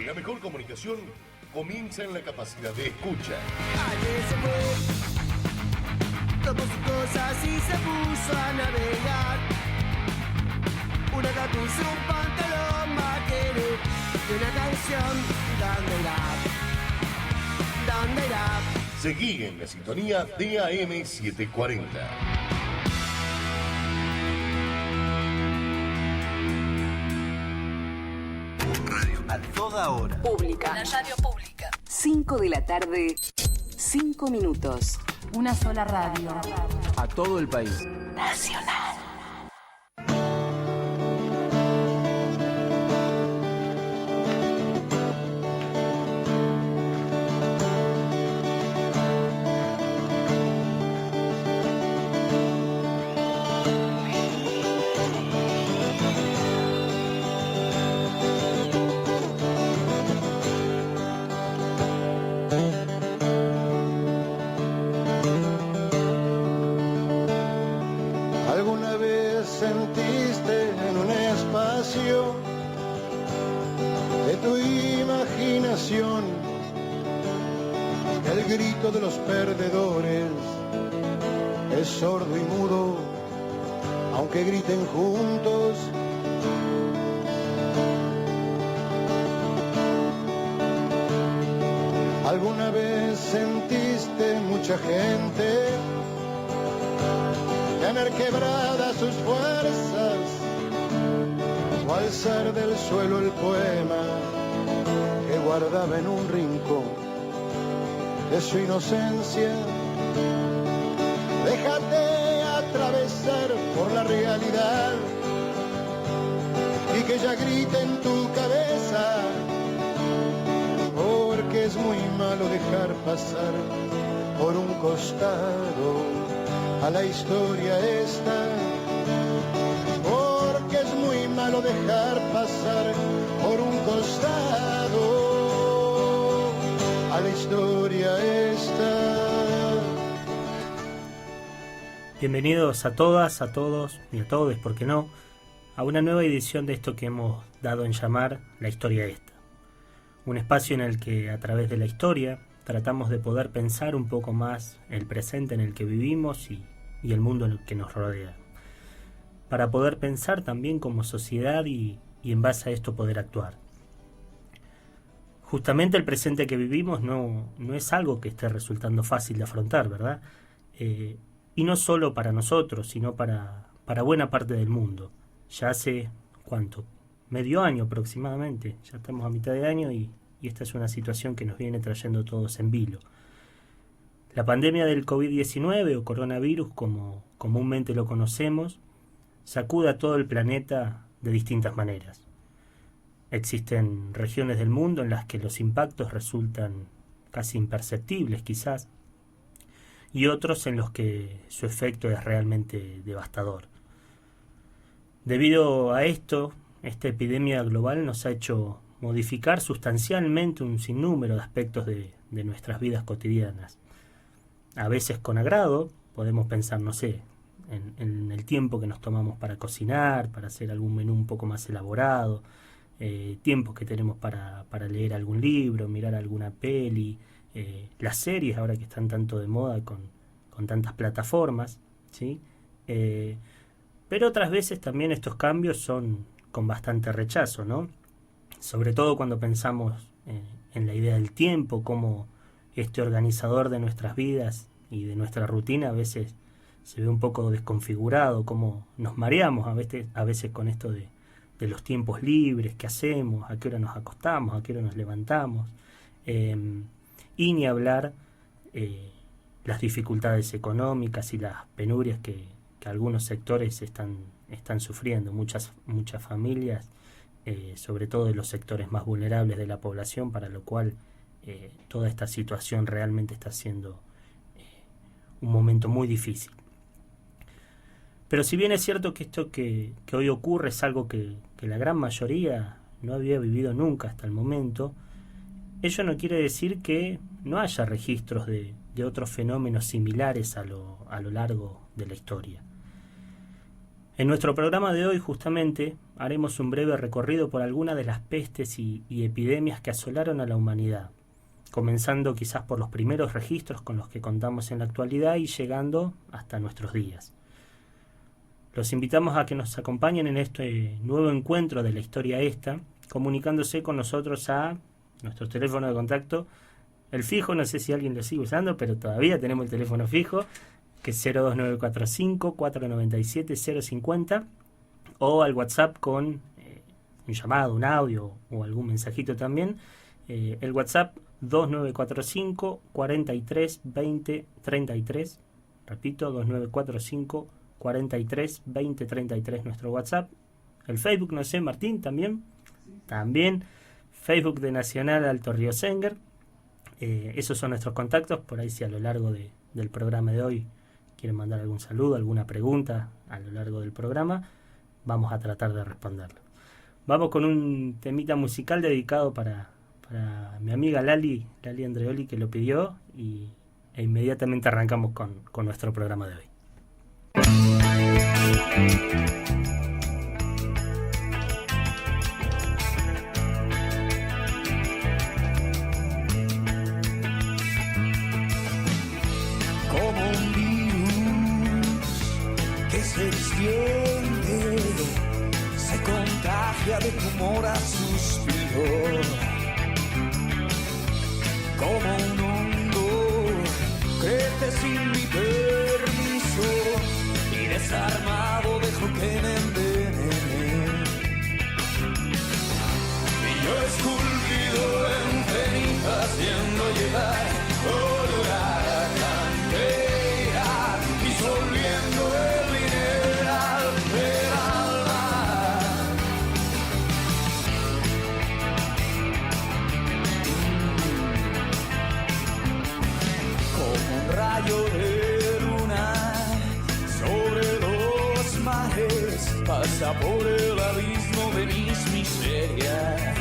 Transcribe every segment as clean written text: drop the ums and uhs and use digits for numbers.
La mejor comunicación comienza en la capacidad de escucha. Ayer se fue, tomó sus cosas y se puso a navegar. Una camisa, un pantalón vaquero y una canción. ¿Dónde irá? Seguí en la sintonía de AM 740. A toda hora. Pública. La radio pública. 5 de la tarde, 5 minutos. Una sola radio. A todo el país. Nacional. Sentiste en un espacio de tu imaginación el grito de los perdedores es sordo y mudo, aunque griten juntos. ¿Alguna vez sentiste mucha gente tener quebradas sus fuerzas o alzar del suelo el poema que guardaba en un rincón de su inocencia? Déjate atravesar por la realidad y que ella grite en tu cabeza, porque es muy malo dejar pasar por un costado a la historia esta, porque es muy malo dejar pasar por un costado a la historia esta. Bienvenidos a todas, a todos y a todos, ¿por qué no?, a una nueva edición de esto que hemos dado en llamar La Historia Esta. Un espacio en el que, a través de la historia, tratamos de poder pensar un poco más el presente en el que vivimos y el mundo en el que nos rodea, para poder pensar también como sociedad y en base a esto poder actuar. Justamente el presente que vivimos no es algo que esté resultando fácil de afrontar, ¿verdad? Y no solo para nosotros, sino para buena parte del mundo. Ya hace, ¿cuánto? Medio año aproximadamente, ya estamos a mitad de año y esta es una situación que nos viene trayendo todos en vilo. La pandemia del COVID-19 o coronavirus, como comúnmente lo conocemos, sacude a todo el planeta de distintas maneras. Existen regiones del mundo en las que los impactos resultan casi imperceptibles quizás, y otros en los que su efecto es realmente devastador. Debido a esto, esta epidemia global nos ha hecho modificar sustancialmente un sinnúmero de aspectos de nuestras vidas cotidianas. A veces con agrado, podemos pensar, no sé, en el tiempo que nos tomamos para cocinar, para hacer algún menú un poco más elaborado, tiempos que tenemos para leer algún libro, mirar alguna peli, las series ahora que están tanto de moda con tantas plataformas, ¿sí? Pero otras veces también estos cambios son con bastante rechazo, ¿no? Sobre todo cuando pensamos en la idea del tiempo, cómo este organizador de nuestras vidas y de nuestra rutina a veces se ve un poco desconfigurado, cómo nos mareamos a veces con esto de los tiempos libres, qué hacemos, a qué hora nos acostamos, a qué hora nos levantamos, y ni hablar las dificultades económicas y las penurias que algunos sectores están sufriendo, muchas familias, sobre todo de los sectores más vulnerables de la población, para lo cual toda esta situación realmente está siendo un momento muy difícil. Pero si bien es cierto que esto que hoy ocurre es algo que la gran mayoría no había vivido nunca hasta el momento, ello no quiere decir que no haya registros de otros fenómenos similares a lo largo de la historia. En nuestro programa de hoy justamente haremos un breve recorrido por algunas de las pestes y epidemias que asolaron a la humanidad, comenzando quizás por los primeros registros con los que contamos en la actualidad y llegando hasta nuestros días. Los invitamos a que nos acompañen en este nuevo encuentro de la historia esta, comunicándose con nosotros a nuestro teléfono de contacto, el fijo, no sé si alguien lo sigue usando, pero todavía tenemos el teléfono fijo, que es 02945-497-050, o al WhatsApp con un llamado, un audio o algún mensajito también. El WhatsApp 2945 43 20 33, repito, 2945 43 20 33 nuestro WhatsApp. El Facebook, no sé, Martín, también Facebook de Nacional Alto Río Senguer. Esos son nuestros contactos. Por ahí, si a lo largo del programa de hoy quieren mandar algún saludo, alguna pregunta a lo largo del programa, vamos a tratar de responderlo. Vamos con un temita musical dedicado para mi amiga Lali Andreoli, que lo pidió, e inmediatamente arrancamos con nuestro programa de hoy. Como un virus que se extiende, se contagia de tumor a suspiro. Como un hongo, crece sin mi permiso y desarmado dejo que me envenene. Y yo esculpido en ceniza haciendo llegar olor a cantera, disolviendo el mineral del alma. Como un rayo de luna sobre los mares, pasa por el abismo de mis miserias.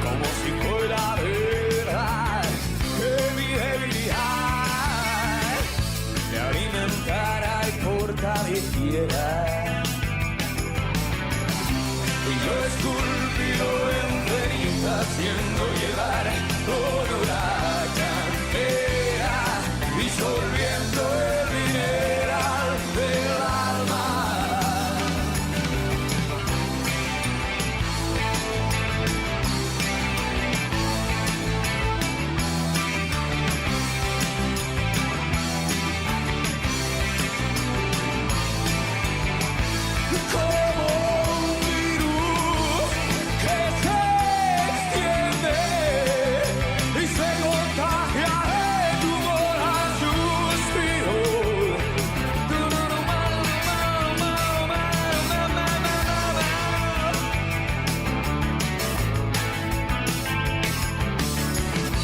Como si fuera verdad que mi debilidad me alimentara y fortaleciera. Y yo esculpido en ceniza haciendo llegar olor a cantera, disolviendo el mineral del alma. Como un virus que se extiende y se contagia de tumor a suspiro.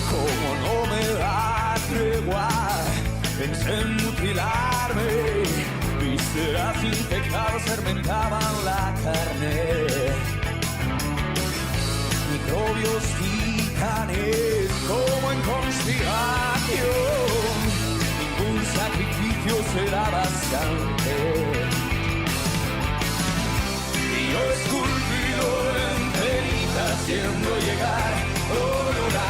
Como no me da tregua, pensé en mutilarme. Vísceras infectadas fermentaban la carne. Microbios titanes como en conspiración. Ningún sacrificio será bastante. Y yo esculpido en ceniza haciendo llegar olor a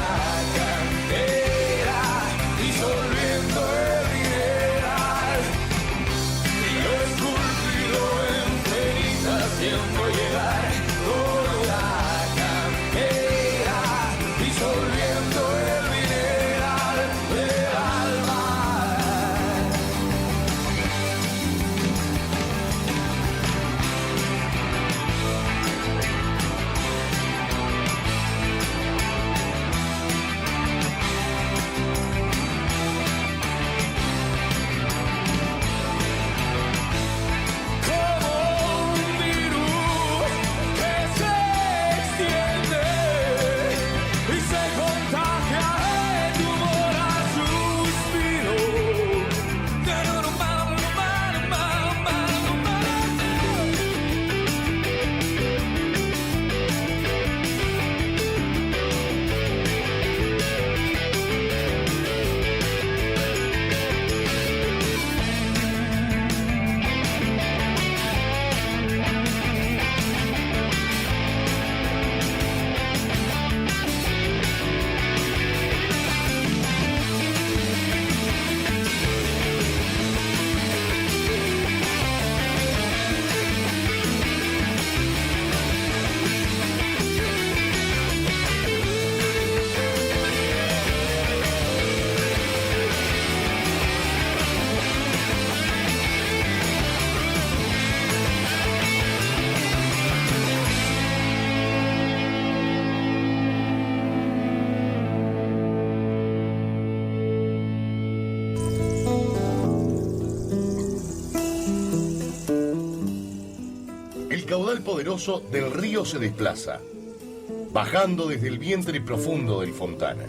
cantera, disolviendo el mineral. Y yo esculpido en ceniza haciendo llegar olor a cantera, disolviendo el mineral del alma. poderoso del río se desplaza, bajando desde el vientre profundo del Fontana.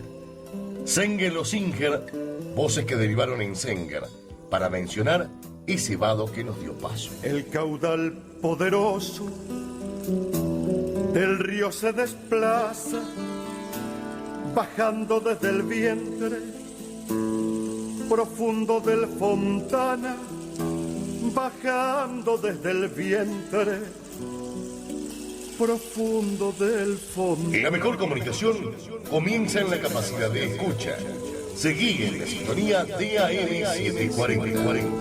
Senger o Singer, voces que derivaron en Senger, para mencionar ese vado que nos dio paso. El caudal poderoso del río se desplaza, bajando desde el vientre profundo del Fontana, bajando desde el vientre profundo del Fontana. La mejor comunicación comienza en la capacidad de escucha. Seguí en la sintonía DAM 740.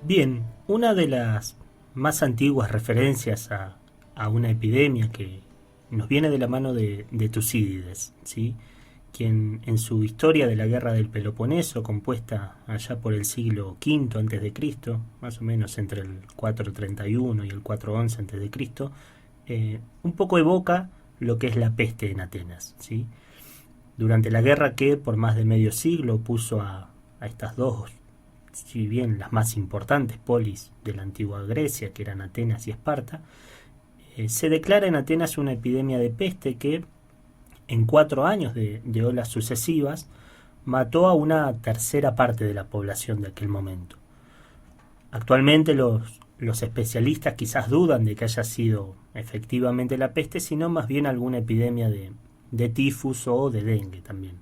Bien, una de las más antiguas referencias a una epidemia que nos viene de la mano de Tucídides, ¿sí? Quien en su historia de la guerra del Peloponeso, compuesta allá por el siglo V a.C., más o menos entre el 431 y el 411 a.C., un poco evoca lo que es la peste en Atenas, ¿sí? Durante la guerra que por más de medio siglo puso a estas dos, si bien las más importantes polis de la antigua Grecia, que eran Atenas y Esparta, se declara en Atenas una epidemia de peste que en 4 años de olas sucesivas mató a una tercera parte de la población de aquel momento. Actualmente los especialistas quizás dudan de que haya sido efectivamente la peste, sino más bien alguna epidemia de tifus o de dengue también.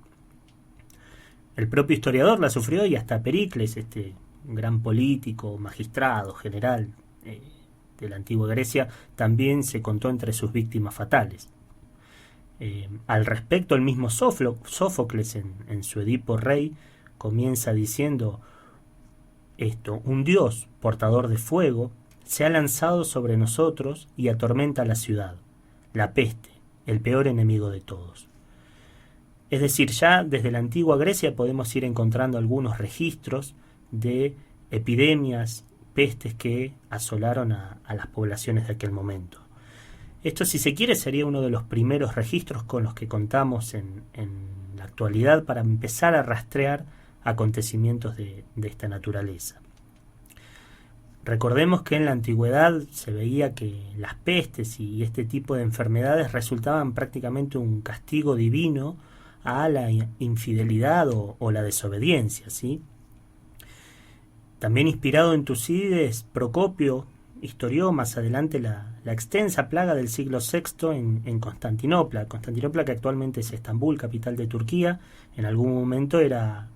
El propio historiador la sufrió y hasta Pericles, este gran político, magistrado, general de la antigua Grecia, también se contó entre sus víctimas fatales. Al respecto, el mismo Sófocles en su Edipo Rey comienza diciendo esto: un dios portador de fuego se ha lanzado sobre nosotros y atormenta la ciudad, la peste, el peor enemigo de todos. Es decir, ya desde la antigua Grecia podemos ir encontrando algunos registros de epidemias, pestes que asolaron a las poblaciones de aquel momento. Esto, si se quiere, sería uno de los primeros registros con los que contamos en la actualidad para empezar a rastrear acontecimientos de esta naturaleza. Recordemos que en la antigüedad se veía que las pestes y este tipo de enfermedades resultaban prácticamente un castigo divino a la infidelidad o la desobediencia, ¿sí? También inspirado en Tucídides, Procopio historió más adelante la extensa plaga del siglo VI en Constantinopla. Constantinopla, que actualmente es Estambul, capital de Turquía, en algún momento era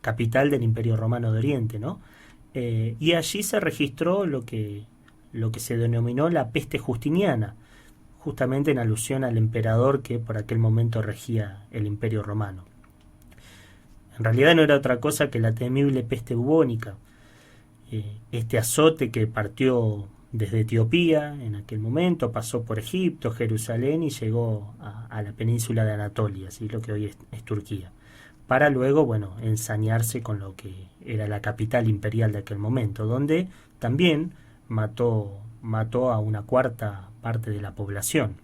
capital del Imperio Romano de Oriente, ¿no? Y allí se registró lo que se denominó la peste justiniana, justamente en alusión al emperador que por aquel momento regía el Imperio Romano. En realidad no era otra cosa que la temible peste bubónica, este azote que partió desde Etiopía en aquel momento, pasó por Egipto, Jerusalén y llegó a la península de Anatolia, ¿sí? Lo que hoy es Turquía, para luego, ensañarse con lo que era la capital imperial de aquel momento, donde también mató a una cuarta parte de la población.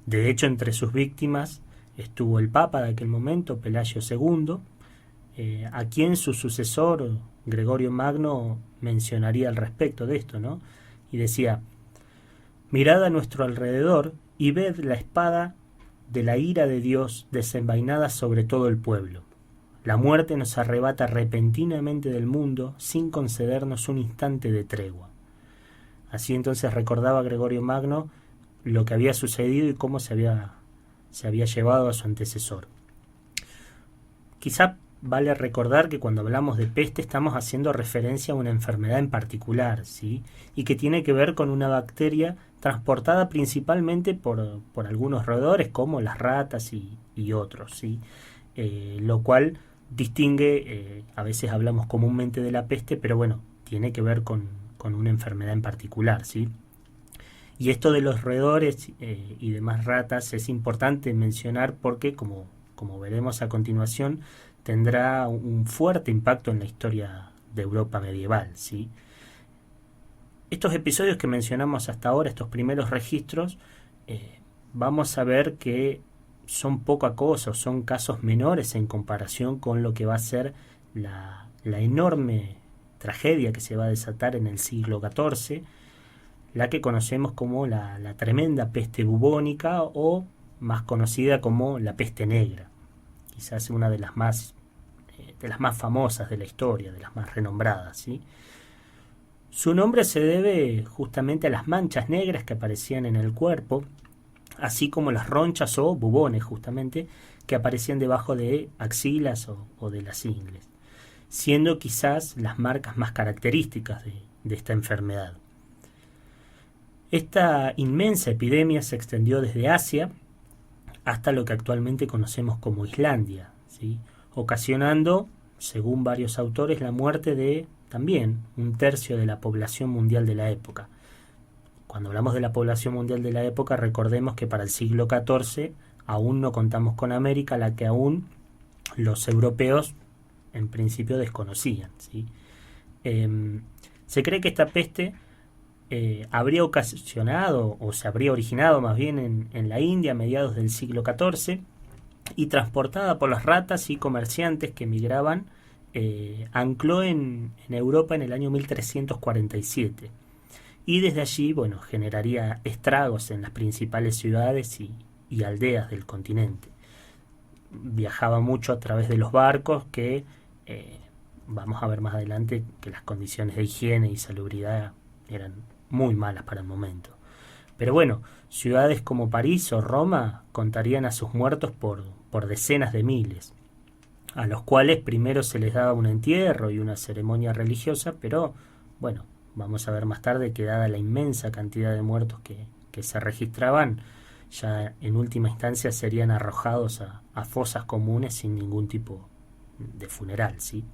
De hecho, entre sus víctimas estuvo el Papa de aquel momento, Pelasio II, a quien su sucesor, Gregorio Magno, mencionaría al respecto de esto, ¿no? Y decía: mirad a nuestro alrededor y ved la espada de la ira de Dios desenvainada sobre todo el pueblo. La muerte nos arrebata repentinamente del mundo sin concedernos un instante de tregua. Así entonces recordaba Gregorio Magno lo que había sucedido y cómo se había llevado a su antecesor. Quizá vale recordar que cuando hablamos de peste estamos haciendo referencia a una enfermedad en particular, ¿sí? Y que tiene que ver con una bacteria transportada principalmente por algunos roedores como las ratas y otros, ¿sí? Lo cual distingue, a veces hablamos comúnmente de la peste, pero tiene que ver con una enfermedad en particular, ¿sí? Y esto de los roedores y demás ratas es importante mencionar porque, como veremos a continuación, tendrá un fuerte impacto en la historia de Europa medieval, ¿sí? Estos episodios que mencionamos hasta ahora, estos primeros registros, vamos a ver que son poca cosa, son casos menores en comparación con lo que va a ser la enorme tragedia que se va a desatar en el siglo XIV, la que conocemos como la tremenda peste bubónica, o más conocida como la peste negra, quizás una de las más famosas de la historia, de las más renombradas, ¿sí? Su nombre se debe justamente a las manchas negras que aparecían en el cuerpo, así como las ronchas o bubones justamente que aparecían debajo de axilas o de las ingles, siendo quizás las marcas más características de esta enfermedad. Esta inmensa epidemia se extendió desde Asia hasta lo que actualmente conocemos como Islandia, ¿sí? Ocasionando, según varios autores, la muerte de también 1/3 de la población mundial de la época. Cuando hablamos de la población mundial de la época, recordemos que para el siglo XIV aún no contamos con América, la que aún los europeos en principio desconocían, ¿sí? Se cree que esta peste habría ocasionado, o se habría originado más bien en la India a mediados del siglo XIV, y transportada por las ratas y comerciantes que migraban, ancló en Europa en el año 1347. Y desde allí, bueno, generaría estragos en las principales ciudades y aldeas del continente. Viajaba mucho a través de los barcos que, vamos a ver más adelante, que las condiciones de higiene y salubridad eran muy malas para el momento. Pero bueno, ciudades como París o Roma contarían a sus muertos por decenas de miles, a los cuales primero se les daba un entierro y una ceremonia religiosa, pero bueno, vamos a ver más tarde que dada la inmensa cantidad de muertos que se registraban, ya en última instancia serían arrojados a fosas comunes sin ningún tipo de funeral, ¿sí?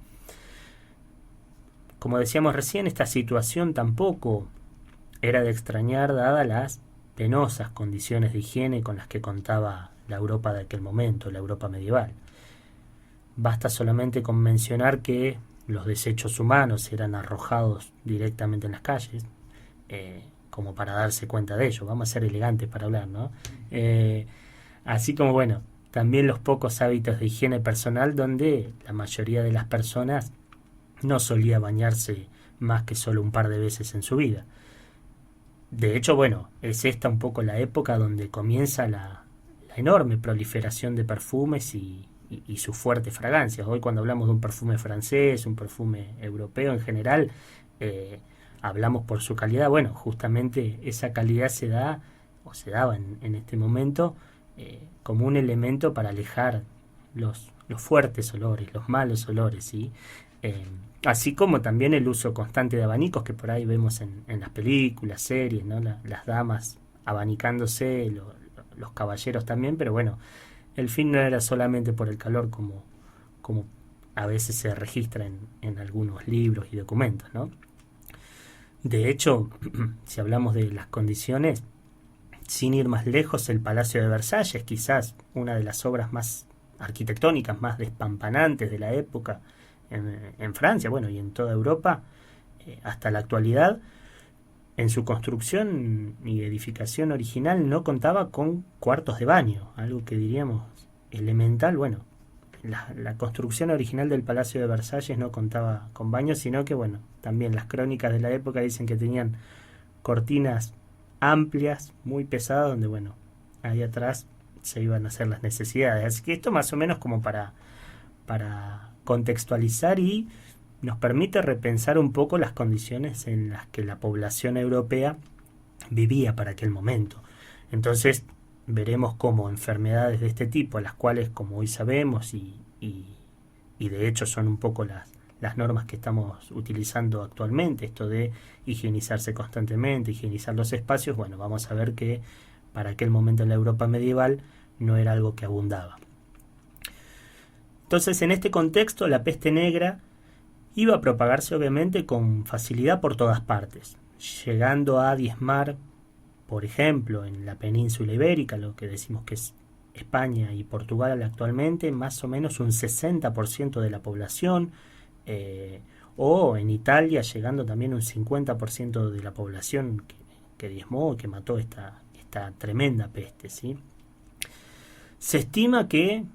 Como decíamos recién, esta situación tampoco era de extrañar dada las penosas condiciones de higiene con las que contaba la Europa de aquel momento, la Europa medieval. Basta solamente con mencionar que los desechos humanos eran arrojados directamente en las calles, como para darse cuenta de ello. Vamos a ser elegantes para hablar, ¿no? Así como, bueno, también los pocos hábitos de higiene personal, donde la mayoría de las personas no solía bañarse más que solo un par de veces en su vida. De hecho, bueno, es esta un poco la época donde comienza la enorme proliferación de perfumes y sus fuertes fragancias. Hoy, cuando hablamos de un perfume francés, un perfume europeo en general, hablamos por su calidad. Bueno, justamente esa calidad se da, o se daba en este momento, como un elemento para alejar los fuertes olores, los malos olores, ¿sí? Así como también el uso constante de abanicos que por ahí vemos en las películas, series, ¿no? Las damas abanicándose, los caballeros también, pero bueno, el fin no era solamente por el calor como a veces se registra en algunos libros y documentos, ¿no? De hecho, si hablamos de las condiciones, sin ir más lejos, el Palacio de Versalles, quizás una de las obras más arquitectónicas, más despampanantes de la época en Francia, bueno, y en toda Europa, hasta la actualidad, en su construcción y edificación original no contaba con cuartos de baño, algo que diríamos elemental. Bueno, la construcción original del Palacio de Versalles no contaba con baños, sino que, bueno, también las crónicas de la época dicen que tenían cortinas amplias, muy pesadas, donde, bueno, ahí atrás se iban a hacer las necesidades. Así que esto más o menos como para contextualizar, y nos permite repensar un poco las condiciones en las que la población europea vivía para aquel momento. Entonces veremos cómo enfermedades de este tipo, las cuales, como hoy sabemos, y de hecho son un poco las normas que estamos utilizando actualmente, esto de higienizarse constantemente, higienizar los espacios, bueno, vamos a ver que para aquel momento en la Europa medieval no era algo que abundaba. Entonces, en este contexto, la peste negra iba a propagarse obviamente con facilidad por todas partes, llegando a diezmar, por ejemplo, en la península ibérica, lo que decimos que es España y Portugal actualmente, más o menos un 60% de la población, o en Italia llegando también un 50% de la población que diezmó, que mató esta esta tremenda peste, ¿sí? Se estima que,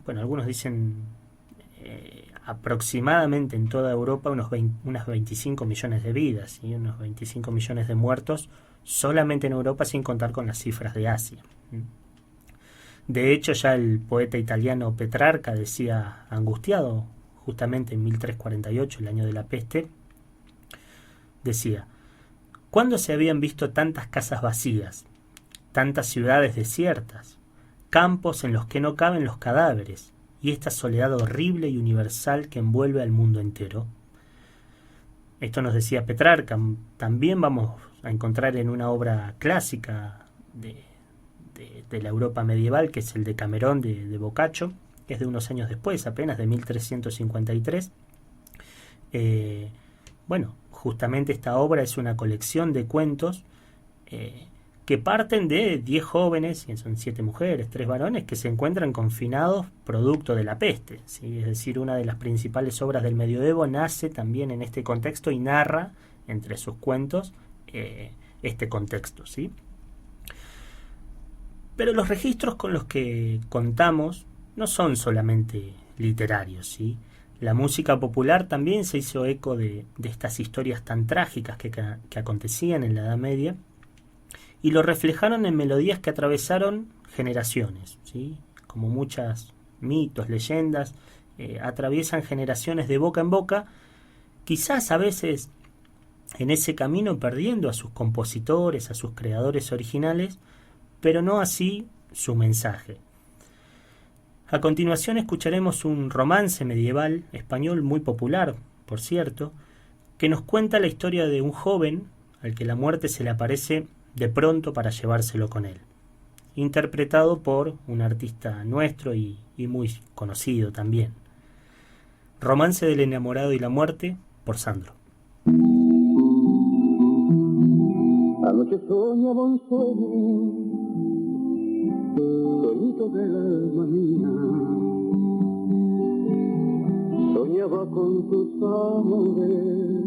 bueno, algunos dicen aproximadamente en toda Europa unas 25 millones de vidas, ¿sí? Unos 25 millones de muertos solamente en Europa, sin contar con las cifras de Asia. De hecho, ya el poeta italiano Petrarca decía, angustiado justamente en 1348, el año de la peste, decía: ¿cuándo se habían visto tantas casas vacías, tantas ciudades desiertas, campos en los que no caben los cadáveres, y esta soledad horrible y universal que envuelve al mundo entero? Esto nos decía Petrarca. También vamos a encontrar en una obra clásica de la Europa medieval, que es el Decamerón de Boccaccio, que es de unos años después, apenas de 1353. Bueno, justamente esta obra es una colección de cuentos que parten de 10 jóvenes, y son 7 mujeres, 3 varones, que se encuentran confinados producto de la peste, ¿sí? Es decir, una de las principales obras del medioevo nace también en este contexto y narra entre sus cuentos este contexto, ¿sí? Pero los registros con los que contamos no son solamente literarios, ¿sí? La música popular también se hizo eco de estas historias tan trágicas que acontecían en la Edad Media, y lo reflejaron en melodías que atravesaron generaciones, ¿sí? Como muchos mitos, leyendas, atraviesan generaciones de boca en boca, quizás a veces en ese camino perdiendo a sus compositores, a sus creadores originales, pero no así su mensaje. A continuación escucharemos un romance medieval español muy popular, por cierto, que nos cuenta la historia de un joven al que la muerte se le aparece de pronto para llevárselo con él, interpretado por un artista nuestro y muy conocido también. Romance del enamorado y la muerte, por Sandro. Anoche soñaba un sueño, sueñito del alma mía. Soñaba con tus amores,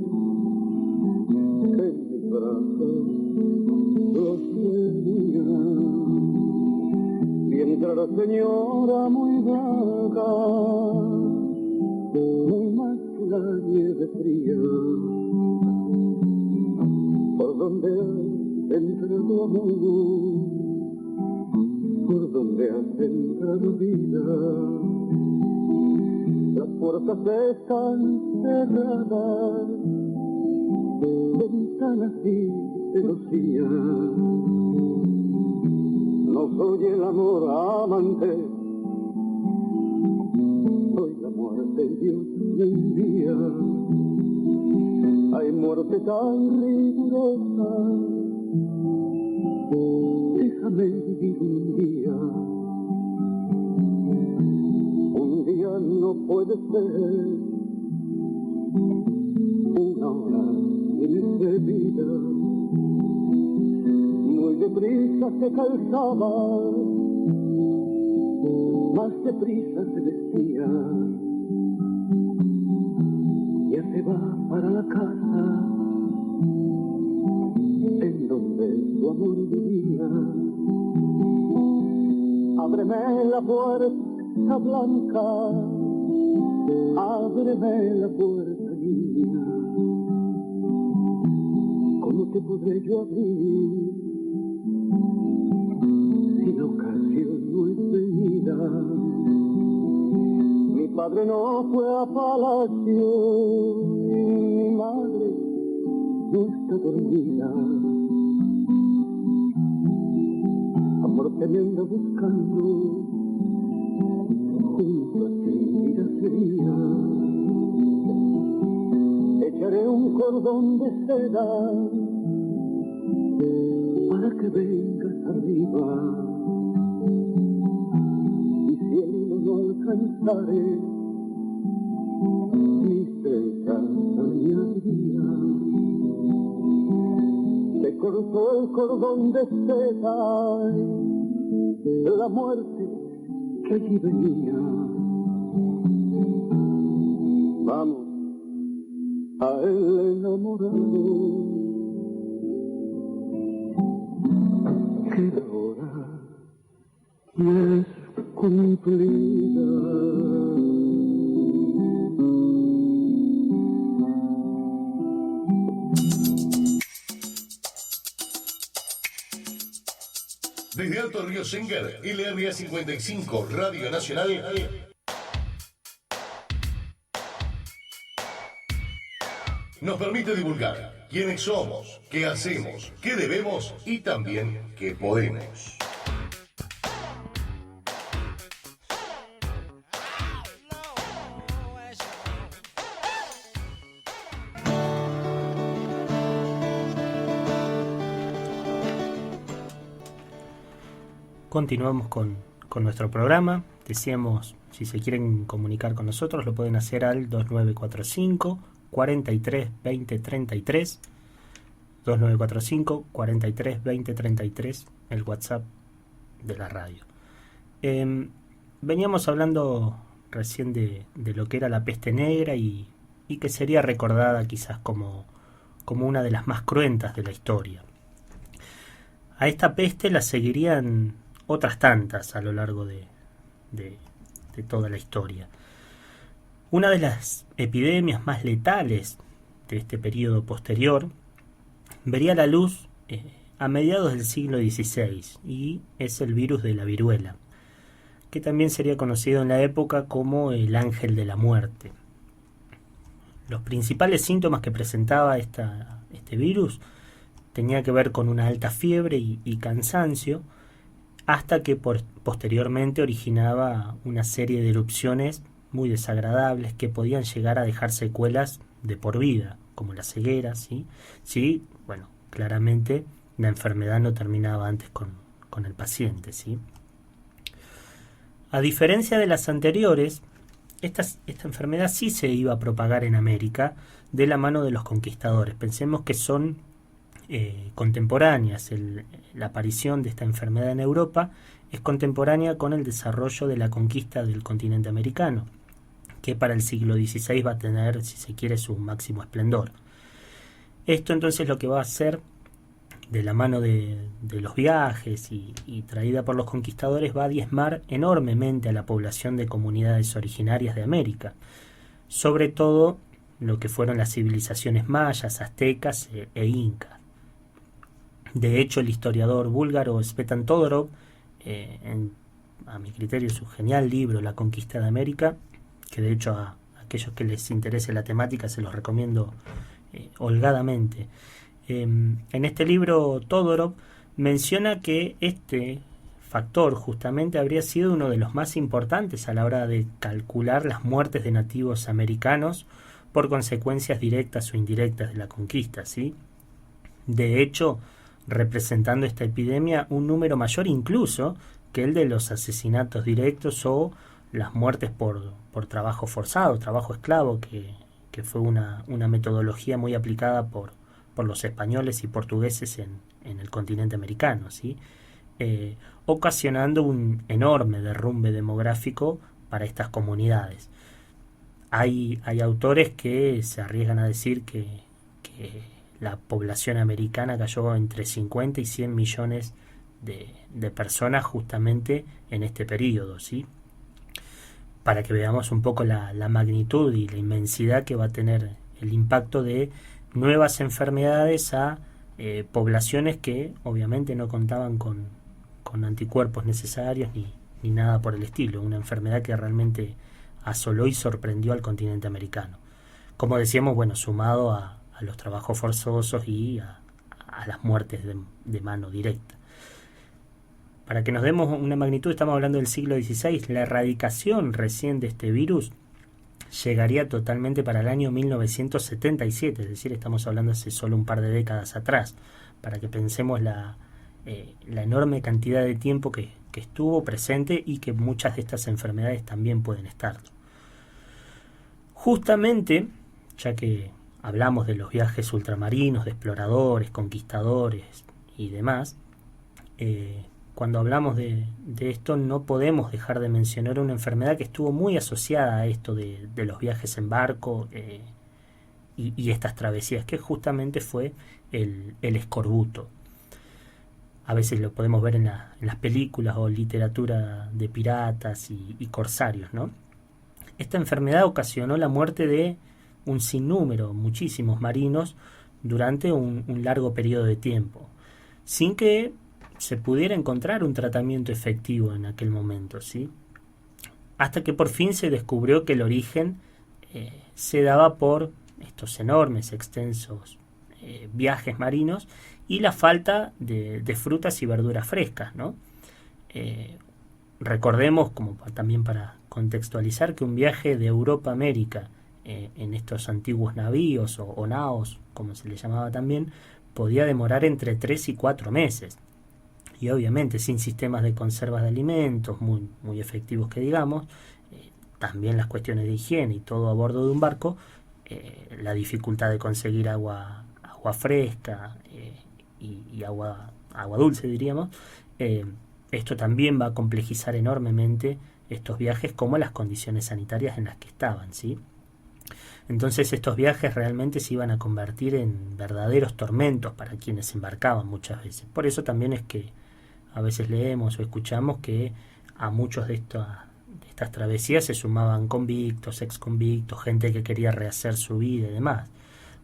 que en mis brazos los tenía. Mientras la señora muy blanca, muy más que la nieve fría, por donde has entrado amor, por donde has entrado vida, las puertas están cerradas, ventanas y celosías. No soy el amor amante, soy la muerte Dios me envía. Hay muerte tan rigurosa, déjame vivir un día. Un día no puede ser una hora en vida. Muy deprisa se calzaba, más deprisa se vestía. Ya se va para la casa en donde su amor vivía. Ábreme la puerta blanca, ábreme la puerta niña. ¿Cómo te podré yo abrir si la ocasión no es venida? Mi padre no fue a palacio y mi madre no está dormida. Amor que me anda buscando, junto a ti vida sería. Echaré un cordón de seda para que vengas arriba. Mi cielo no alcanzaré, mis trenzas añadiría. Se cortó el cordón de seda, la muerte que allí venía. Vamos a el enamorado, cumplida. Desde Alto Río Sengar, LRA 55, Radio Nacional, nos permite divulgar quiénes somos, qué hacemos, qué debemos y también qué podemos. Continuamos con nuestro programa. Decíamos, si se quieren comunicar con nosotros, lo pueden hacer al 2945 43 20 33, 2945 43 20 33, el WhatsApp de la radio. Veníamos hablando recién de lo que era la peste negra y que sería recordada quizás como una de las más cruentas de la historia. A esta peste la seguirían otras tantas a lo largo de toda la historia. Una de las epidemias más letales de este periodo posterior vería la luz a mediados del siglo XVI y es el virus de la viruela, que también sería conocido en la época como el ángel de la muerte. Los principales síntomas que presentaba este virus tenía que ver con una alta fiebre y cansancio, hasta que posteriormente originaba una serie de erupciones muy desagradables que podían llegar a dejar secuelas de por vida, como la ceguera, ¿sí? Sí, bueno, claramente la enfermedad no terminaba antes con el paciente, ¿sí? A diferencia de las anteriores, esta enfermedad sí se iba a propagar en América de la mano de los conquistadores. Pensemos que son contemporáneas. La aparición de esta enfermedad en Europa es contemporánea con el desarrollo de la conquista del continente americano, que para el siglo XVI va a tener, si se quiere, su máximo esplendor. Esto entonces lo que va a hacer, de la mano de los viajes y traída por los conquistadores, va a diezmar enormemente a la población de comunidades originarias de América, sobre todo lo que fueron las civilizaciones mayas, aztecas e incas. De hecho, el historiador búlgaro Tzvetan Todorov, a mi criterio, su genial libro La conquista de América, que de hecho a aquellos que les interese la temática se los recomiendo holgadamente. En este libro Todorov menciona que este factor justamente habría sido uno de los más importantes a la hora de calcular las muertes de nativos americanos por consecuencias directas o indirectas de la conquista, ¿sí? De hecho, representando esta epidemia un número mayor incluso que el de los asesinatos directos o las muertes por trabajo forzado, trabajo esclavo, que fue una metodología muy aplicada por los españoles y portugueses en el continente americano, ¿sí? Ocasionando un enorme derrumbe demográfico para estas comunidades. Hay autores que se arriesgan a decir que la población americana cayó entre 50 y 100 millones de personas justamente en este periodo, ¿sí? Para que veamos un poco la magnitud y la inmensidad que va a tener el impacto de nuevas enfermedades a poblaciones que obviamente no contaban con anticuerpos necesarios ni nada por el estilo. Una enfermedad que realmente asoló y sorprendió al continente americano. Como decíamos, bueno, sumado a los trabajos forzosos y a las muertes de mano directa. Para que nos demos una magnitud, estamos hablando del siglo XVI. La erradicación recién de este virus llegaría totalmente para el año 1977, es decir, estamos hablando hace solo un par de décadas atrás, para que pensemos la enorme cantidad de tiempo que estuvo presente y que muchas de estas enfermedades también pueden estarlo. Justamente, ya que hablamos de los viajes ultramarinos, de exploradores, conquistadores y demás, cuando hablamos de esto no podemos dejar de mencionar una enfermedad que estuvo muy asociada a esto de los viajes en barco y estas travesías, que justamente fue el escorbuto. a veces lo podemos ver en las películas o literatura de piratas y corsarios, ¿no? Esta enfermedad ocasionó la muerte de un sinnúmero, muchísimos marinos durante un largo periodo de tiempo, sin que se pudiera encontrar un tratamiento efectivo en aquel momento, ¿sí? Hasta que por fin se descubrió que el origen se daba por estos enormes, extensos viajes marinos y la falta de frutas y verduras frescas, ¿no? Recordemos, como también para contextualizar, que un viaje de Europa a América en estos antiguos navíos o naos, como se le llamaba también, podía demorar entre 3 y 4 meses. Y obviamente sin sistemas de conservas de alimentos muy, muy efectivos que digamos, también las cuestiones de higiene y todo a bordo de un barco, la dificultad de conseguir agua fresca y agua dulce, diríamos, esto también va a complejizar enormemente estos viajes, como las condiciones sanitarias en las que estaban, ¿sí? Entonces estos viajes realmente se iban a convertir en verdaderos tormentos para quienes embarcaban muchas veces. Por eso también es que a veces leemos o escuchamos que a muchos de estas travesías se sumaban convictos, exconvictos, gente que quería rehacer su vida y demás,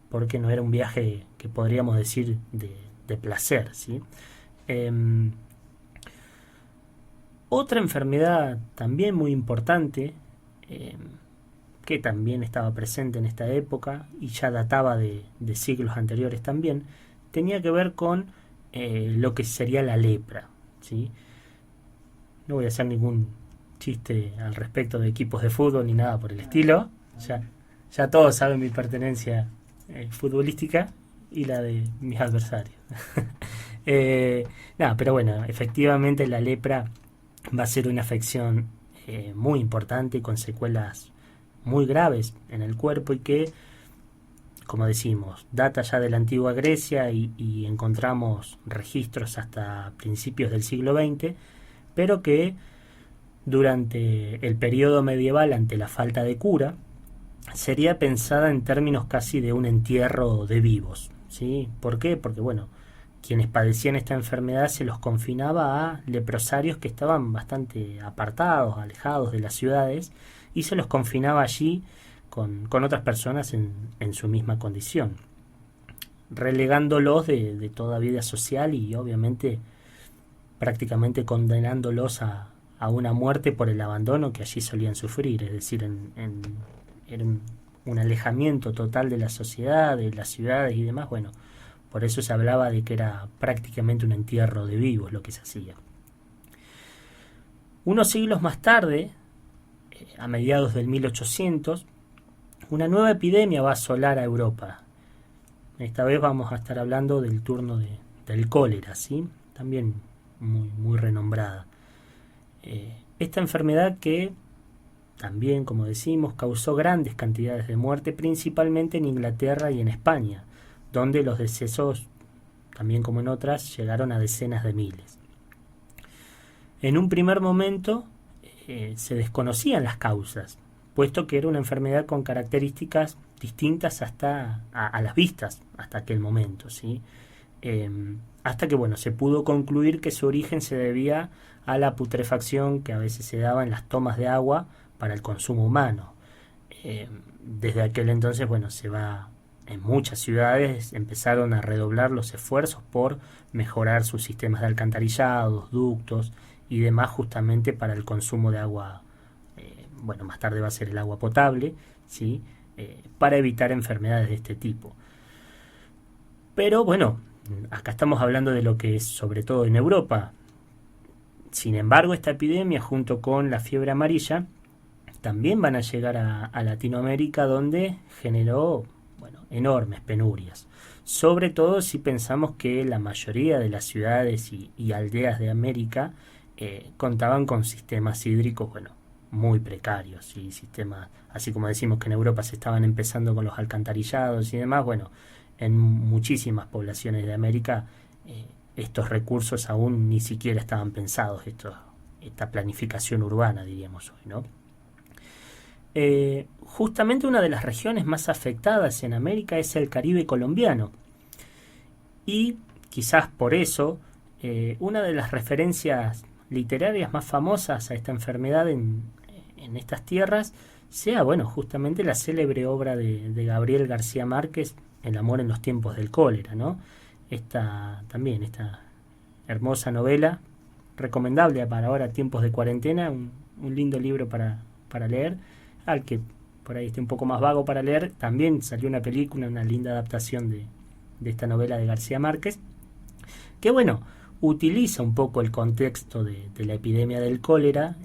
porque no era un viaje que podríamos decir de placer, ¿sí? Otra enfermedad también muy importante, que también estaba presente en esta época y ya databa de siglos anteriores también, tenía que ver con lo que sería la lepra, ¿sí? No voy a hacer ningún chiste al respecto de equipos de fútbol ni nada por el estilo, ya todos saben mi pertenencia futbolística y la de mis adversarios. Pero bueno, efectivamente la lepra va a ser una afección muy importante con secuelas muy graves en el cuerpo y que, como decimos, data ya de la antigua Grecia y encontramos registros hasta principios del siglo XX, pero que durante el periodo medieval, ante la falta de cura, sería pensada en términos casi de un entierro de vivos, ¿sí? ¿Por qué? Porque, bueno, quienes padecían esta enfermedad se los confinaba a leprosarios que estaban bastante apartados, alejados de las ciudades, y se los confinaba allí con otras personas en su misma condición, relegándolos de toda vida social y obviamente prácticamente condenándolos a una muerte por el abandono que allí solían sufrir, es decir, era un alejamiento total de la sociedad, de las ciudades y demás. Bueno, por eso se hablaba de que era prácticamente un entierro de vivos lo que se hacía. Unos siglos más tarde, a mediados del 1800, una nueva epidemia va a asolar a Europa. Esta vez vamos a estar hablando del turno del cólera, ¿sí? También muy, muy renombrada. Esta enfermedad que también, como decimos, causó grandes cantidades de muerte, principalmente en Inglaterra y en España, donde los decesos, también como en otras, llegaron a decenas de miles. En un primer momento se desconocían las causas, puesto que era una enfermedad con características distintas hasta a las vistas hasta aquel momento, ¿sí? Hasta que se pudo concluir que su origen se debía a la putrefacción que a veces se daba en las tomas de agua para el consumo humano. Desde aquel entonces, en muchas ciudades empezaron a redoblar los esfuerzos por mejorar sus sistemas de alcantarillado, ductos y demás, justamente para el consumo de agua, más tarde va a ser el agua potable, ¿sí? Para evitar enfermedades de este tipo. Pero acá estamos hablando de lo que es sobre todo en Europa. Sin embargo, esta epidemia, junto con la fiebre amarilla, también van a llegar a Latinoamérica, donde generó enormes penurias. Sobre todo si pensamos que la mayoría de las ciudades y aldeas de América contaban con sistemas hídricos muy precarios, y sistemas, así como decimos que en Europa se estaban empezando con los alcantarillados y demás, en muchísimas poblaciones de América estos recursos aún ni siquiera estaban pensados, esta planificación urbana, diríamos hoy, ¿no? Justamente una de las regiones más afectadas en América es el Caribe colombiano, y quizás por eso una de las referencias literarias más famosas a esta enfermedad en estas tierras sea, bueno, justamente la célebre obra de Gabriel García Márquez, El amor en los tiempos del cólera, ¿no? Esta hermosa novela, recomendable para ahora, tiempos de cuarentena, un lindo libro para leer, al que por ahí esté un poco más vago para leer. También salió una película, una linda adaptación de esta novela de García Márquez, que bueno, utiliza un poco el contexto de la epidemia del cólera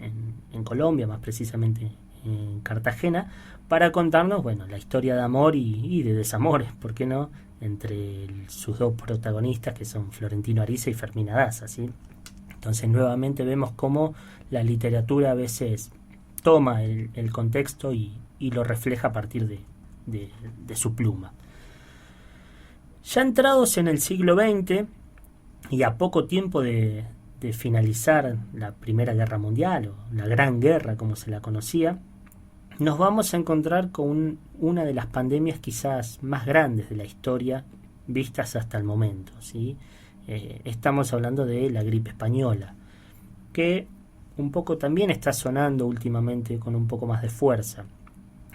en Colombia, más precisamente en Cartagena, para contarnos, bueno, la historia de amor y de desamores, ¿por qué no?, entre sus dos protagonistas, que son Florentino Ariza y Fermina Daza, ¿sí? Entonces nuevamente vemos cómo la literatura a veces toma el contexto y lo refleja a partir de su pluma. Ya entrados en el siglo XX y a poco tiempo de finalizar la Primera Guerra Mundial, o la Gran Guerra como se la conocía, nos vamos a encontrar con una de las pandemias quizás más grandes de la historia vistas hasta el momento, ¿sí? Estamos hablando de la gripe española, que un poco también está sonando últimamente con un poco más de fuerza.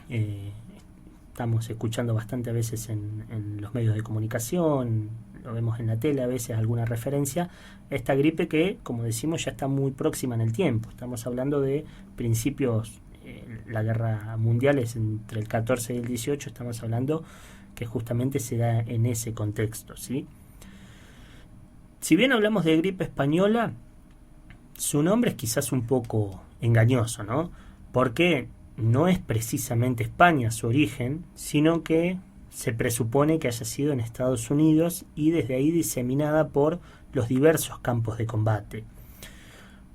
Estamos escuchando bastante a veces en los medios de comunicación, lo vemos en la tele a veces alguna referencia, esta gripe que, como decimos, ya está muy próxima en el tiempo. Estamos hablando de principios, la guerra mundial es entre el 14 y el 18, estamos hablando que justamente se da en ese contexto, ¿sí? Si bien hablamos de gripe española, su nombre es quizás un poco engañoso, ¿no? Porque no es precisamente España su origen, sino que se presupone que haya sido en Estados Unidos y desde ahí diseminada por los diversos campos de combate,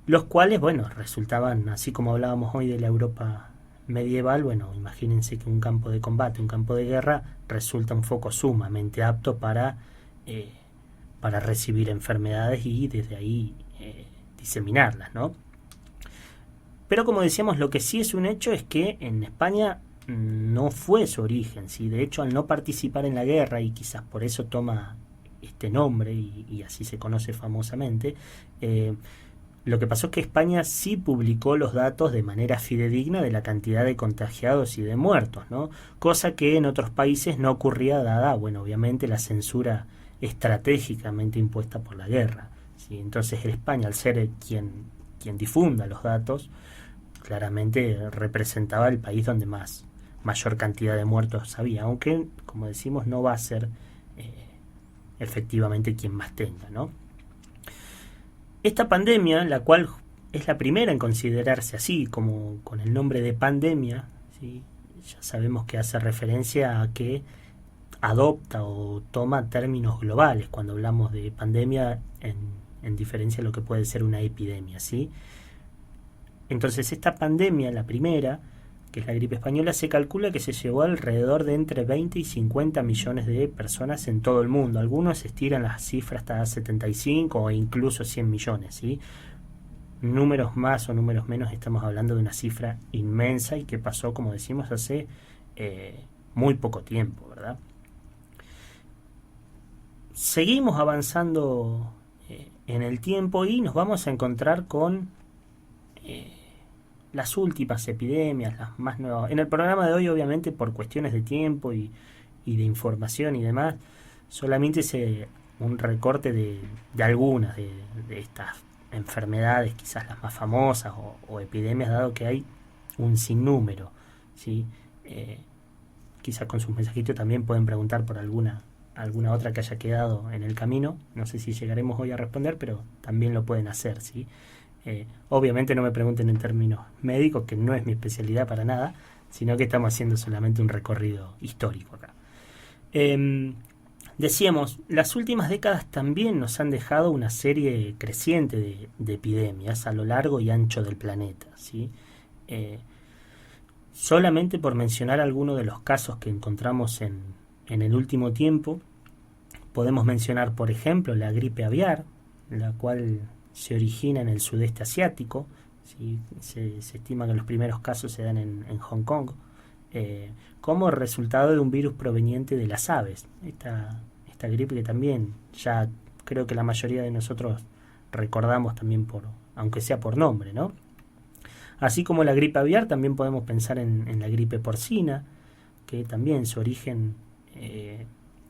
los cuales, bueno, resultaban, así como hablábamos hoy de la Europa medieval, bueno, imagínense que un campo de combate, un campo de guerra, resulta un foco sumamente apto para recibir enfermedades y desde ahí diseminarlas, ¿no? Pero como decíamos, lo que sí es un hecho es que en España no fue su origen, ¿sí? De hecho, al no participar en la guerra, y quizás por eso toma este nombre y así se conoce famosamente, lo que pasó es que España sí publicó los datos de manera fidedigna de la cantidad de contagiados y de muertos, ¿no? Cosa que en otros países no ocurría, dada, bueno, obviamente la censura estratégicamente impuesta por la guerra, ¿sí? Entonces España, al ser quien difunda los datos, claramente representaba el país donde mayor cantidad de muertos había, aunque, como decimos, no va a ser efectivamente quien más tenga, ¿no? Esta pandemia, la cual es la primera en considerarse así, como con el nombre de pandemia, ¿sí? Ya sabemos que hace referencia a que adopta o toma términos globales cuando hablamos de pandemia, en diferencia a lo que puede ser una epidemia, ¿sí? Entonces esta pandemia, la primera, que es la gripe española, se calcula que se llevó alrededor de entre 20 y 50 millones de personas en todo el mundo. Algunos estiran las cifras hasta 75 o incluso 100 millones, ¿sí? Números más o números menos, estamos hablando de una cifra inmensa y que pasó, como decimos, hace muy poco tiempo, ¿verdad? Seguimos avanzando en el tiempo y nos vamos a encontrar con las últimas epidemias, las más nuevas. En el programa de hoy, obviamente, por cuestiones de tiempo y de información y demás, solamente hice un recorte de algunas de estas enfermedades, quizás las más famosas o epidemias, dado que hay un sinnúmero, ¿sí? Quizás con sus mensajitos también pueden preguntar por alguna otra que haya quedado en el camino. No sé si llegaremos hoy a responder, pero también lo pueden hacer, ¿sí? Obviamente no me pregunten en términos médicos, que no es mi especialidad para nada, sino que estamos haciendo solamente un recorrido histórico acá. Decíamos, las últimas décadas también nos han dejado una serie creciente de epidemias a lo largo y ancho del planeta, ¿sí? Solamente por mencionar algunos de los casos que encontramos en el último tiempo, podemos mencionar, por ejemplo, la gripe aviar, la cual se origina en el sudeste asiático, ¿sí? Se estima que los primeros casos se dan en Hong Kong, como resultado de un virus proveniente de las aves. Esta gripe que también ya creo que la mayoría de nosotros recordamos también aunque sea por nombre, ¿no? Así como la gripe aviar, también podemos pensar en la gripe porcina, que también su origen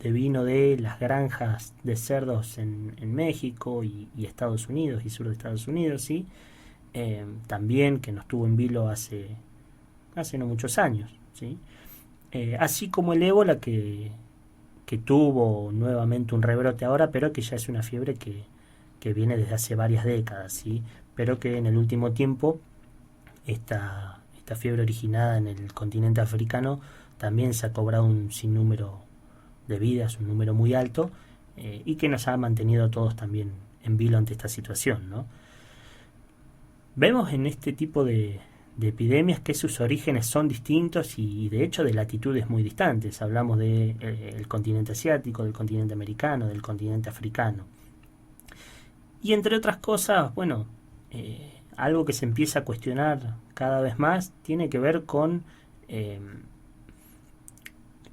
devino de las granjas de cerdos en México y Estados Unidos y sur de Estados Unidos, ¿sí? También que nos tuvo en vilo hace no muchos años, ¿sí? Así como el ébola que tuvo nuevamente un rebrote ahora, pero que ya es una fiebre que viene desde hace varias décadas, ¿sí? Pero que en el último tiempo esta fiebre originada en el continente africano también se ha cobrado un sinnúmero de vidas, un número muy alto, y que nos ha mantenido a todos también en vilo ante esta situación, ¿no? Vemos en este tipo de epidemias que sus orígenes son distintos y de hecho de latitudes muy distantes. Hablamos del continente asiático, del continente americano, del continente africano. Y entre otras cosas, bueno, algo que se empieza a cuestionar cada vez más tiene que ver con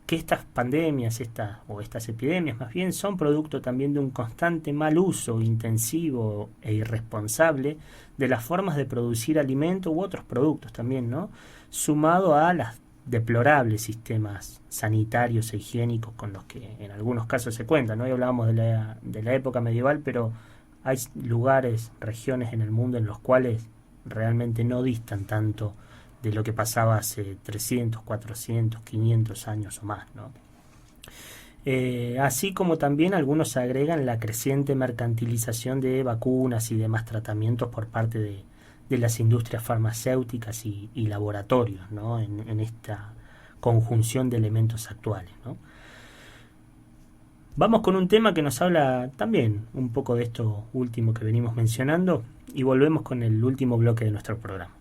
que estas pandemias, estas epidemias más bien, son producto también de un constante mal uso intensivo e irresponsable de las formas de producir alimento u otros productos también, ¿no? Sumado a los deplorables sistemas sanitarios e higiénicos con los que en algunos casos se cuentan, ¿no? Hoy hablábamos de la época medieval, pero hay lugares, regiones en el mundo en los cuales realmente no distan tanto de lo que pasaba hace 300, 400, 500 años o más, ¿no? Así como también algunos agregan la creciente mercantilización de vacunas y demás tratamientos por parte de las industrias farmacéuticas y laboratorios, ¿no? En esta conjunción de elementos actuales, ¿no? Vamos con un tema que nos habla también un poco de esto último que venimos mencionando y volvemos con el último bloque de nuestro programa.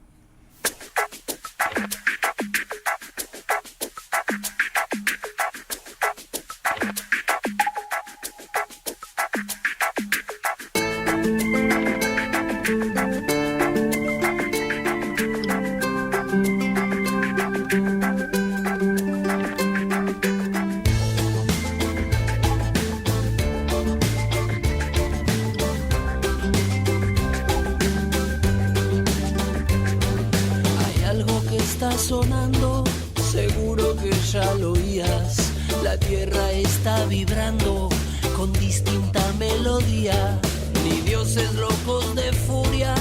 Sonando, seguro que ya lo oías. La tierra está vibrando con distinta melodía. Ni dioses locos de furia,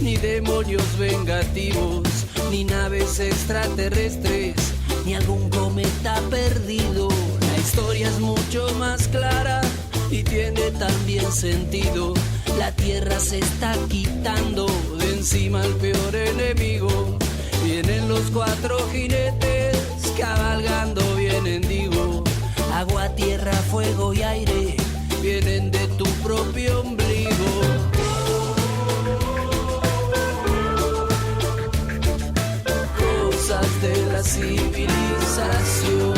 ni demonios vengativos, ni naves extraterrestres, ni algún cometa perdido. La historia es mucho más clara y tiene también sentido. La tierra se está quitando de encima al peor enemigo. Vienen los cuatro jinetes, cabalgando vienen, digo. Agua, tierra, fuego y aire, vienen de tu propio ombligo. Cosas de la civilización.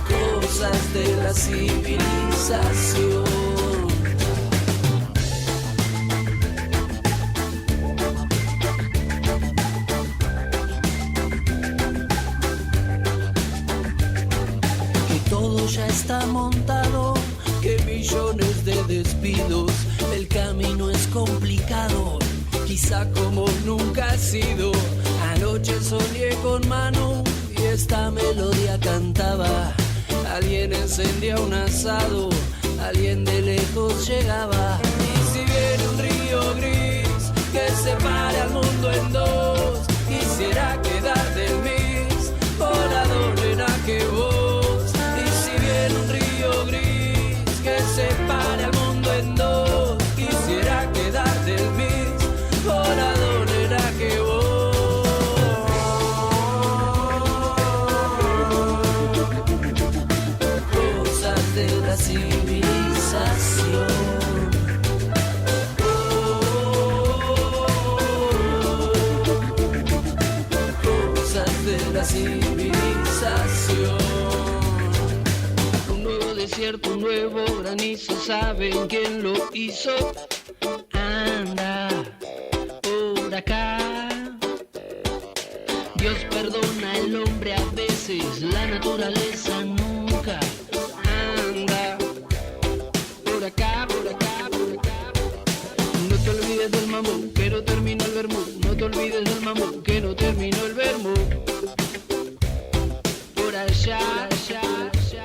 Cosas de la civilización. Ya está montado, que millones de despidos, el camino es complicado, quizá como nunca ha sido. Anoche soñé con Manu y esta melodía cantaba. Alguien encendía un asado, alguien de lejos llegaba. Y si viene un río gris que separe al mundo en dos, quisiera quedar del mis por la doble que vos. Separe al mundo en dos, quisiera quedar del mismo corazón era que vos. Cosas de la civilización. Cosas de la civilización. Desierto, un nuevo granizo, ¿saben quién lo hizo? Anda por acá. Dios perdona al hombre a veces, la naturaleza nunca. nunca. Anda, por acá, por acá, por acá. No te olvides del mambo, que no terminó el vermú. No te olvides del mambo, que no terminó el vermú. Por allá, allá, allá.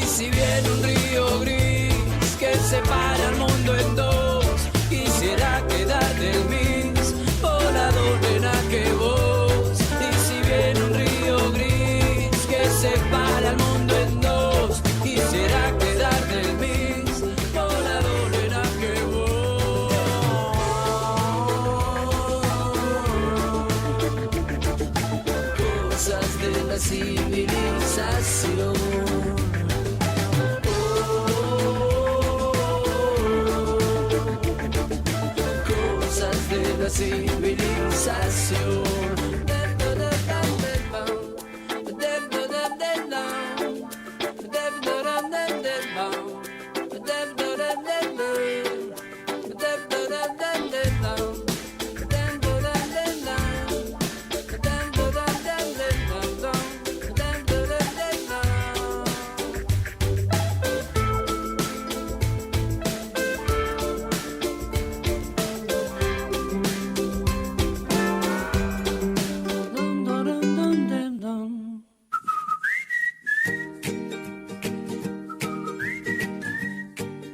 Y si viene un río gris que separa el mundo en dos, quisiera quedarte en mis volador, nena, que vos. Y si viene un río gris que separa el mundo en dos, quisiera quedarte en mis volador, nena, que vos. Cosas de la civilización. Cosas de la civilización.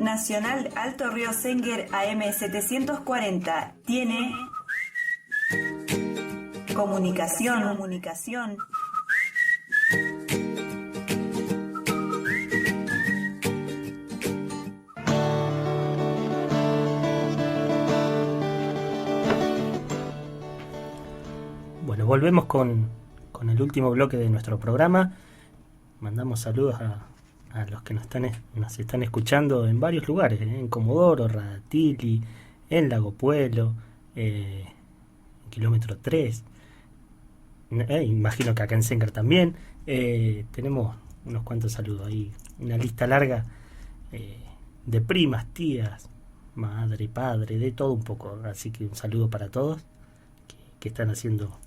Nacional Alto Río Senguer AM 740 tiene comunicación. Bueno, volvemos con el último bloque de nuestro programa. Mandamos saludos a los que nos están escuchando en varios lugares, en Comodoro, Radatili, en Lago Puelo, en Kilómetro 3, imagino que acá en Senguer también. Tenemos unos cuantos saludos ahí, una lista larga de primas, tías, madre, padre, de todo un poco, así que un saludo para todos que están haciendo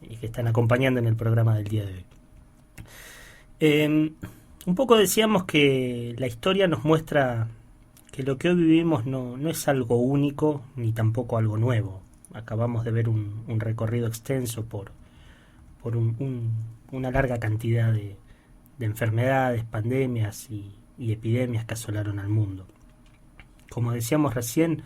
y que están acompañando en el programa del día de hoy. Un poco decíamos que la historia nos muestra que lo que hoy vivimos no es algo único ni tampoco algo nuevo. Acabamos de ver un recorrido extenso por una larga cantidad de enfermedades, pandemias y epidemias que asolaron al mundo. Como decíamos recién,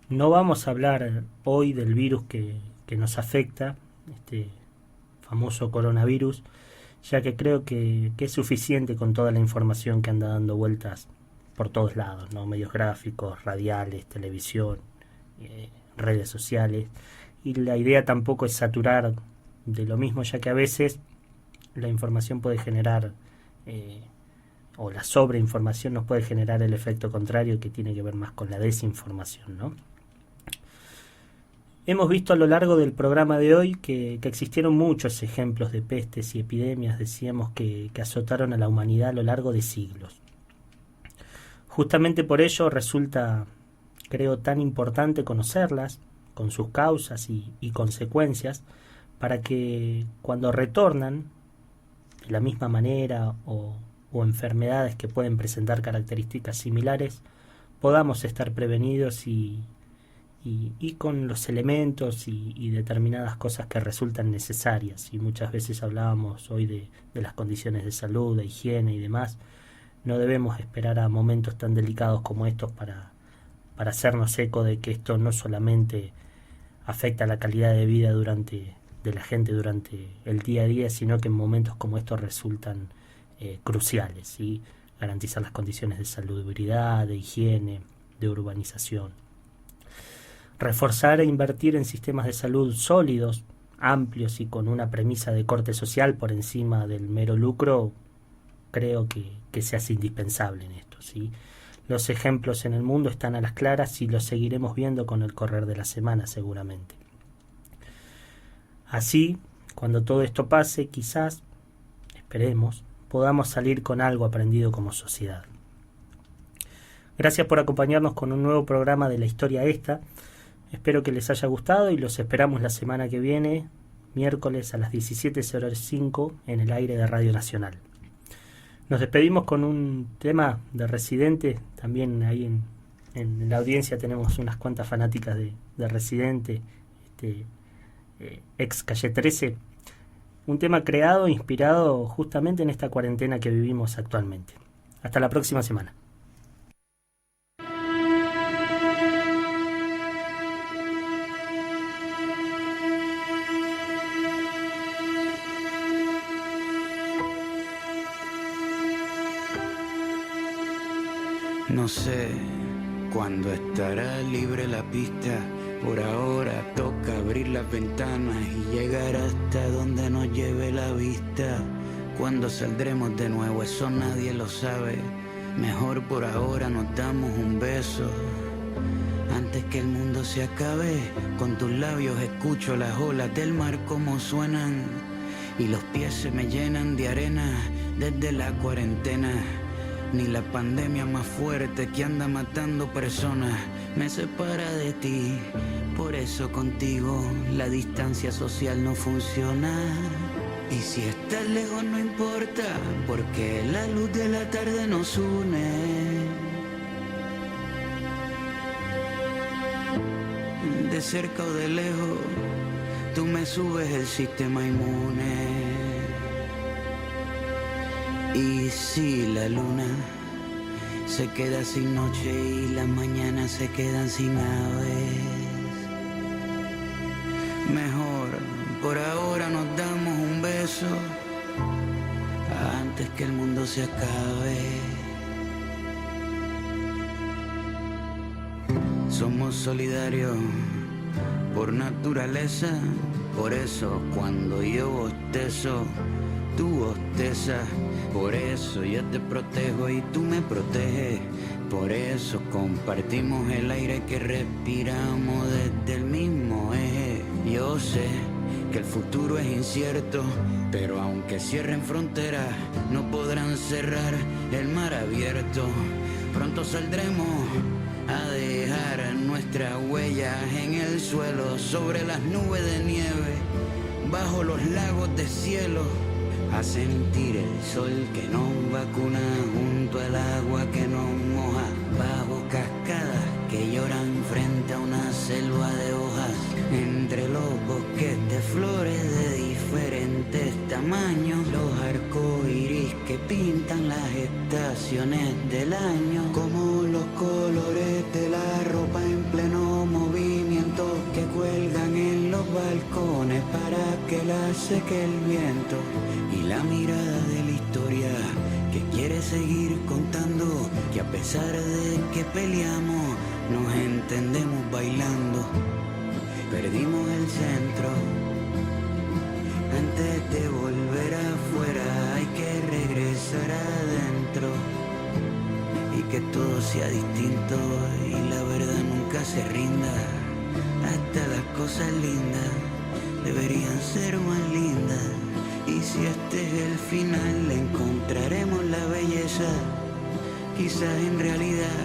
no vamos a hablar hoy del virus que nos afecta, este famoso coronavirus, ya que creo que es suficiente con toda la información que anda dando vueltas por todos lados, ¿no? Medios gráficos, radiales, televisión, redes sociales, y la idea tampoco es saturar de lo mismo, ya que a veces la información puede generar o la sobreinformación nos puede generar el efecto contrario, que tiene que ver más con la desinformación, ¿no? Hemos visto a lo largo del programa de hoy que existieron muchos ejemplos de pestes y epidemias, decíamos, que azotaron a la humanidad a lo largo de siglos. Justamente por ello resulta, creo, tan importante conocerlas, con sus causas y consecuencias, para que cuando retornan de la misma manera o enfermedades que pueden presentar características similares, podamos estar prevenidos y con los elementos y determinadas cosas que resultan necesarias. Y muchas veces hablábamos hoy de las condiciones de salud, de higiene y demás. No debemos esperar a momentos tan delicados como estos para hacernos eco de que esto no solamente afecta la calidad de vida de la gente durante el día a día, sino que en momentos como estos resultan cruciales, ¿sí? Garantizar las condiciones de salubridad, de higiene, de urbanización. Reforzar e invertir en sistemas de salud sólidos, amplios y con una premisa de corte social por encima del mero lucro, creo que se hace indispensable en esto, ¿sí? Los ejemplos en el mundo están a las claras y los seguiremos viendo con el correr de la semana seguramente. Así, cuando todo esto pase, quizás, esperemos, podamos salir con algo aprendido como sociedad. Gracias por acompañarnos con un nuevo programa de La Historia Esta. Espero que les haya gustado y los esperamos la semana que viene, miércoles a las 17:05 en el aire de Radio Nacional. Nos despedimos con un tema de Residente. También ahí en la audiencia tenemos unas cuantas fanáticas de Residente, ex Calle 13. Un tema creado, inspirado justamente en esta cuarentena que vivimos actualmente. Hasta la próxima semana. No sé cuándo estará libre la pista. Por ahora toca abrir las ventanas y llegar hasta donde nos lleve la vista. Cuando saldremos de nuevo, eso nadie lo sabe. Mejor por ahora nos damos un beso. Antes que el mundo se acabe, con tus labios escucho las olas del mar como suenan. Y los pies se me llenan de arena desde la cuarentena. Ni la pandemia más fuerte que anda matando personas me separa de ti. Por eso contigo la distancia social no funciona. Y si estás lejos no importa, porque la luz de la tarde nos une. De cerca o de lejos, tú me subes el sistema inmune. Y si la luna se queda sin noche y las mañanas se quedan sin aves, mejor por ahora nos damos un beso antes que el mundo se acabe. Somos solidarios por naturaleza, por eso cuando yo bostezo, tú bostezas. Por eso yo te protejo y tú me proteges. Por eso compartimos el aire que respiramos desde el mismo eje. Yo sé que el futuro es incierto, pero aunque cierren fronteras, no podrán cerrar el mar abierto. Pronto saldremos a dejar nuestras huellas en el suelo, sobre las nubes de nieve, bajo los lagos de cielo. A sentir el sol que nos vacuna junto al agua que nos moja, bajo cascadas que lloran frente a una selva de hojas, entre los bosques de flores de diferentes tamaños, los arcoíris que pintan las estaciones del año, como los colores de la ropa en pleno movimiento que cuelgan en los balcones para que la seque el viento. Y la mirada de la historia que quiere seguir contando que a pesar de que peleamos nos entendemos bailando. Perdimos el centro antes de volver afuera, hay que regresar adentro y que todo sea distinto y la verdad nunca se rinda. Hasta las cosas lindas deberían ser más lindas. Y si este es el final, encontraremos la belleza. Quizás en realidad